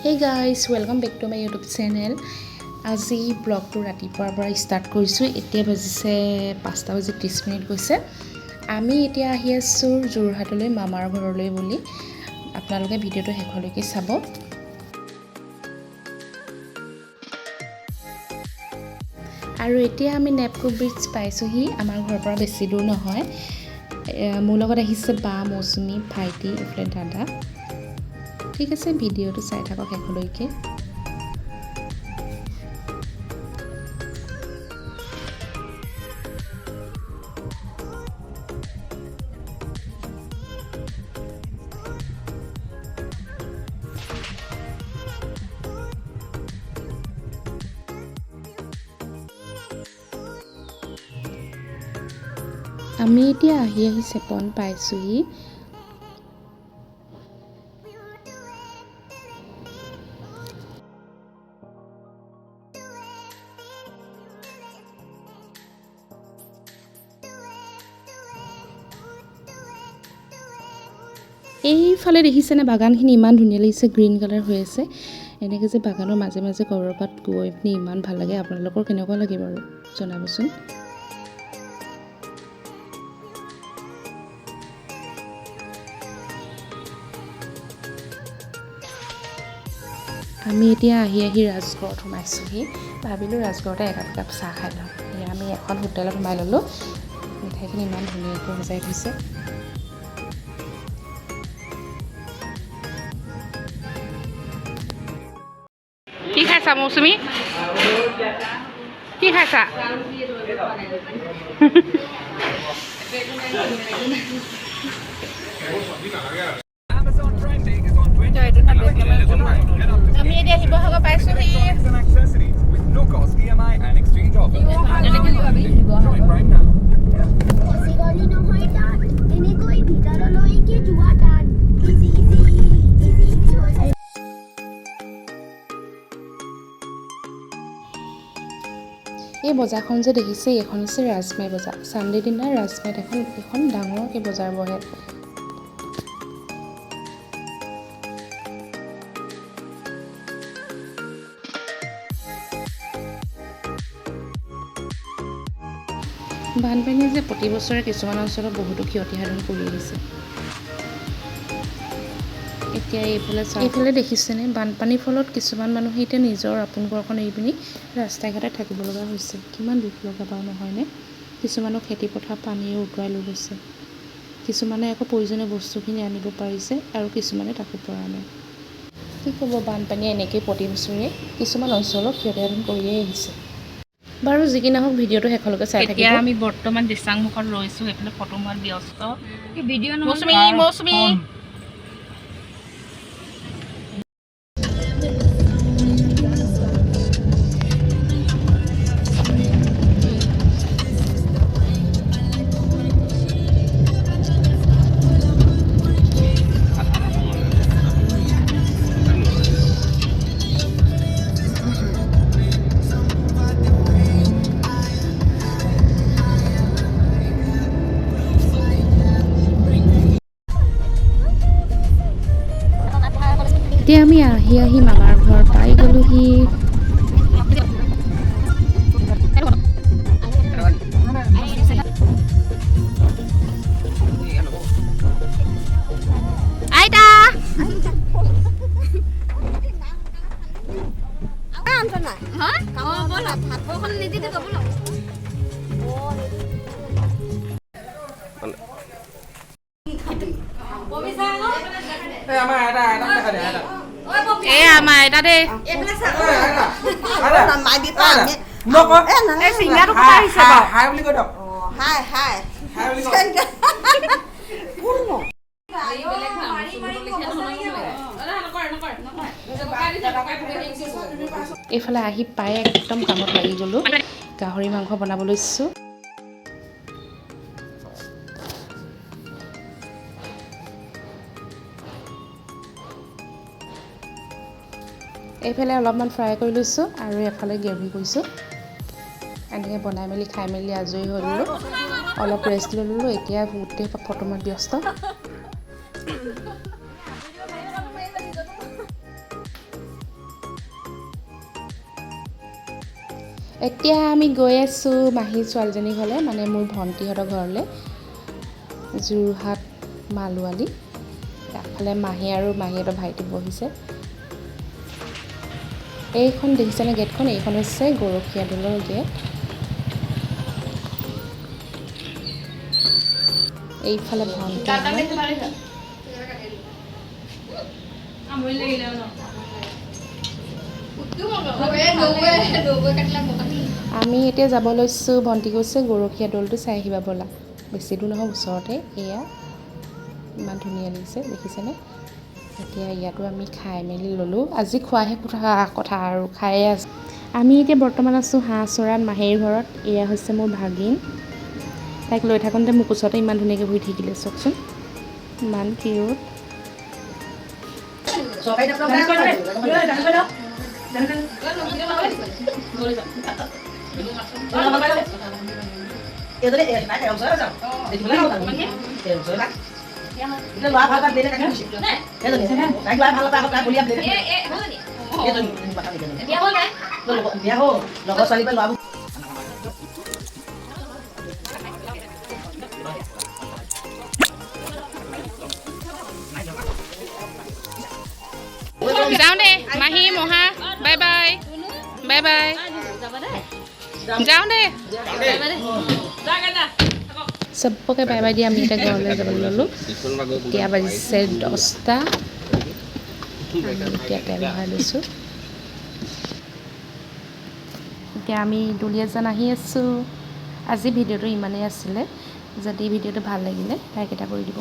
Hey guys, welcome back to my YouTube channel. আজি ব্লগটো ৰাতিপুৱাৰ পৰা ষ্টাৰ্ট কৰিছোঁ। এতিয়া বাজিছে 5:30 গৈছে। আমি এতিয়া আহি আছোঁ যোৰহাটলৈ মামাৰ ঘৰলৈ বুলি। আপোনালোকে ভিডিঅ'টো শেষলৈকে চাব। আৰু এতিয়া আমি নেপকো ব্ৰিজ পাইছোঁহি। আমাৰ ঘৰৰ পৰা বেছি দূৰ নহয়। মোৰ লগত আহিছে বা মৌচুমী ভাইটি এইফালে দাদা। ঠিক আছে, ভিডিঅ'টো চাই থাকক শেষলৈকে। আমি এতিয়া আহি চেপন পাইছোঁহি। এইফালে দেখিছেনে বাগানখিনি ইমান ধুনীয়া লাগিছে, গ্ৰীণ কালাৰ হৈ আছে। এনেকৈ যে বাগানৰ মাজে মাজে ক'ৰবাত গৈ পিনি ইমান ভাল লাগে। আপোনালোকৰ কেনেকুৱা লাগে বাৰু জনাবচোন। আমি এতিয়া আহি ৰাজগড়ত সোমাইছোঁহি। ভাবিলোঁ ৰাজগড়তে একাপ চাহ খাই লওঁ। আমি এখন হোটেলত সোমাই ল'লোঁ। মিঠাইখিনি ইমান ধুনীয়াকৈ সজাই থৈছে। কি খাইছা মৌচুমী? কি খাইছা? আমি এতিয়া শিৱসাগৰ পাইছোঁহি। এই বজাৰখন যে দেখিছে, এইখন হৈছে ৰাজমাই বজাৰ। চানডে দিনা ৰাজমাইত এখন ডাঙৰকৈ বজাৰ বহে। বানপানীয়ে যে প্ৰতি বছৰে কিছুমান অঞ্চলত বহুতো ক্ষতিসাধন কৰি আহিছে। এতিয়া এইফালে দেখিছেনে, বানপানীৰ ফলত কিছুমান মানুহে এতিয়া নিজৰ আপোন ঘৰখন এৰি পিনি ৰাস্তাই ঘাটে থাকিব লগা হৈছে। কিমান দুখ লগা বাৰু নহয়নে? কিছুমানৰ খেতিপথাৰ পানীয়ে উটুৱাই লৈ গৈছে। কিছুমানে আকৌ প্ৰয়োজনীয় বস্তুখিনি আনিব পাৰিছে আৰু কিছুমানে তাকো পৰা নাই। কি ক'ব, বানপানীয়ে এনেকৈ প্ৰতি বছৰে কিছুমান অঞ্চলত ক্ষতিসাধন কৰিয়ে আহিছে। বাৰু যি কি নহওক, ভিডিঅ'টো শেষলৈকে চাই থাকিব। এতিয়া আমি বৰ্তমান দিচাংমুখত ৰৈছোঁ। এইফালে ফটো মৰাত ব্যস্ত। মৌচুমী এতিয়া আমি আহি মামাৰ ঘৰ পাই গ'লোহি। আইতা আমাৰ আইতা দেই। এইফালে আহি পাই একদম কামত লাগি গ'লোঁ। গাহৰি মাংস বনাব লৈছোঁ। এইফালে অলপমান ফ্ৰাই কৰি লৈছোঁ আৰু এফালে গ্ৰেভি কৰিছোঁ। এনেকৈ বনাই মেলি খাই মেলি আজৰি হৈ ল'লোঁ। অলপ ৰেষ্ট লৈ ল'লোঁ। এতিয়া গোটেই ফটো মৰাত ব্যস্ত। এতিয়া আমি গৈ আছোঁ মাহী ছোৱালীজনীৰ ঘৰলৈ, মানে মোৰ ভণ্টিহঁতৰ ঘৰলৈ, যোৰহাট মালোৱালি। আগফালে মাহী আৰু মাহীহঁতৰ ভাইটি বহিছে। এইখন দেখিছেনে গেটখন? এইখন হৈছে গৰখীয়া দৌলৰ গেট। এইফালে ভণ্টি। আমি এতিয়া যাব লৈছোঁ। ভণ্টি কৈছে গৰখীয়া দৌলটো চাই আহিবা ব'লা। বেছি দূৰ নহয়, ওচৰতে। এয়া ইমান ধুনীয়া লাগিছে, দেখিছেনে? এতিয়া ইয়াতো আমি খাই মেলি ল'লোঁ। আজি খোৱাহে কথা আৰু খায়ে আছোঁ। আমি এতিয়া বৰ্তমান আছোঁ হাঁহচৰাত মাহীৰ ঘৰত। এয়া হৈছে মোৰ ভাগিন। তাইক লৈ থাকোঁতে মোক ওচৰতে ইমান ধুনীয়াকৈ বহি থাকিলে, চাওকচোন ইমান কিউট। যাওঁ দে মাহী মহা, বাই বাই বাই বাই, যাওঁ দে চবকে বাই বাই দি আমি এতিয়া ঘৰলৈ যাবলৈ ল'লোঁ। এতিয়া বাজিছে 10টা। এতিয়া তেল ভৰাই লৈছোঁ। এতিয়া আমি দুলীয়াজান আহি আছোঁ। আজি ভিডিঅ'টো ইমানেই আছিলে। যদি ভিডিঅ'টো ভাল লাগিলে লাইক এটা কৰি দিব।